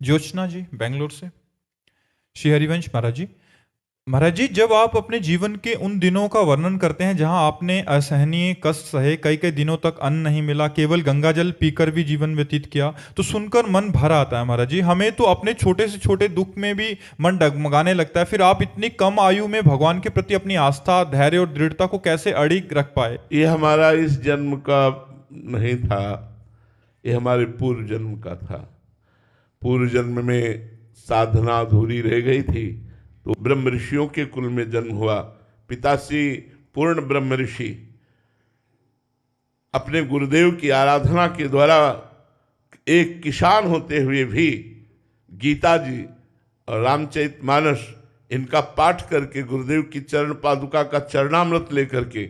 ज्योत्सना जी बेंगलोर से। श्री हरिवंश महाराज जी। महाराज जी, जब आप अपने जीवन के उन दिनों का वर्णन करते हैं जहां आपने असहनीय कष्ट सहे, कई कई दिनों तक अन्न नहीं मिला, केवल गंगा जल पीकर भी जीवन व्यतीत किया, तो सुनकर मन भर आता है महाराज जी। हमें तो अपने छोटे से छोटे दुख में भी मन डगमगाने लगता है। फिर आप इतनी कम आयु में भगवान के प्रति अपनी आस्था, धैर्य और दृढ़ता को कैसे अड़िग रख पाए? ये हमारा इस जन्म का नहीं था, ये हमारे पूर्व जन्म का था। पूर्व जन्म में साधना अधूरी रह गई थी तो ब्रह्म ऋषियों के कुल में जन्म हुआ। पिताश्री पूर्ण ब्रह्म ऋषि अपने गुरुदेव की आराधना के द्वारा एक किसान होते हुए भी गीता जी और रामचरितमानस इनका पाठ करके गुरुदेव की चरण पादुका का चरणामृत लेकर के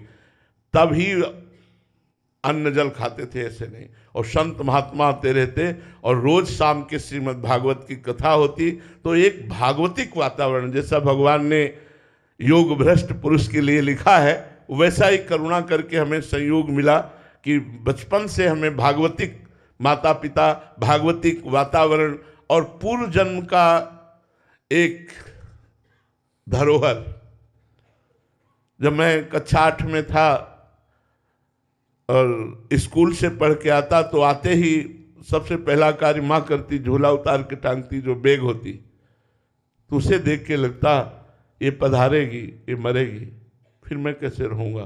तभी अन्न जल खाते थे, ऐसे नहीं। और संत महात्मा आते रहते और रोज शाम के श्रीमद् भागवत की कथा होती, तो एक भागवतिक वातावरण जैसा भगवान ने योग भ्रष्ट पुरुष के लिए लिखा है, वैसा ही करुणा करके हमें संयोग मिला कि बचपन से हमें भागवतिक माता पिता, भागवतिक वातावरण और पूर्व जन्म का एक धरोहर। जब मैं कक्षा 8 में था और स्कूल से पढ़ के आता तो आते ही सबसे पहला कार्य माँ करती, झोला उतार के टांगती, जो बैग होती, तो उसे देख के लगता ये पधारेगी, ये मरेगी, फिर मैं कैसे रहूँगा।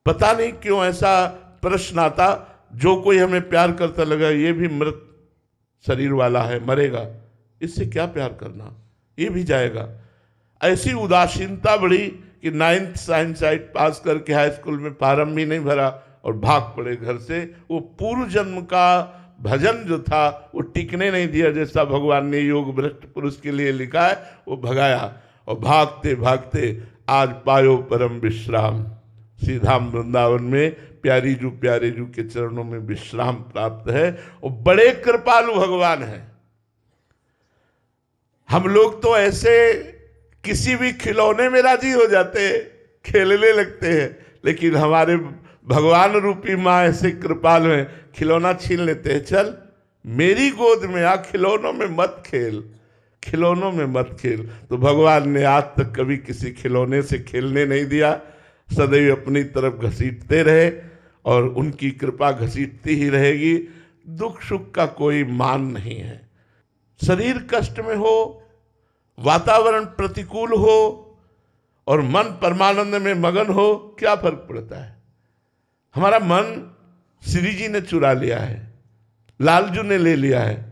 पता नहीं क्यों ऐसा प्रश्न आता। जो कोई हमें प्यार करता लगा ये भी मृत शरीर वाला है, मरेगा, इससे क्या प्यार करना, ये भी जाएगा। ऐसी उदासीनता बढ़ी कि 9th साइंस साइट पास करके हाई स्कूल में फार्म भी नहीं भरा और भाग पड़े घर से। वो पूर्व जन्म का भजन जो था वो टिकने नहीं दिया, जैसा भगवान ने योग भ्रष्ट पुरुष के लिए लिखा है, वो भगाया। और भागते भागते आज पायो परम विश्राम। श्रीधाम वृंदावन में प्यारी जू के चरणों में विश्राम प्राप्त है। और बड़े कृपालु भगवान है। हम लोग तो ऐसे किसी भी खिलौने में राजी हो जाते हैं, खेलने लगते हैं, लेकिन हमारे भगवान रूपी माँ ऐसे कृपालु हैं, खिलौना छीन लेते हैं, चल मेरी गोद में आ, खिलौनों में मत खेल, खिलौनों में मत खेल। तो भगवान ने आज तक कभी किसी खिलौने से खेलने नहीं दिया, सदैव अपनी तरफ घसीटते रहे और उनकी कृपा घसीटती ही रहेगी। दुख सुख का कोई मान नहीं है। शरीर कष्ट में हो, वातावरण प्रतिकूल हो और मन परमानंद में मगन हो, क्या फर्क पड़ता है। हमारा मन श्री जी ने चुरा लिया है, लालजू ने ले लिया है।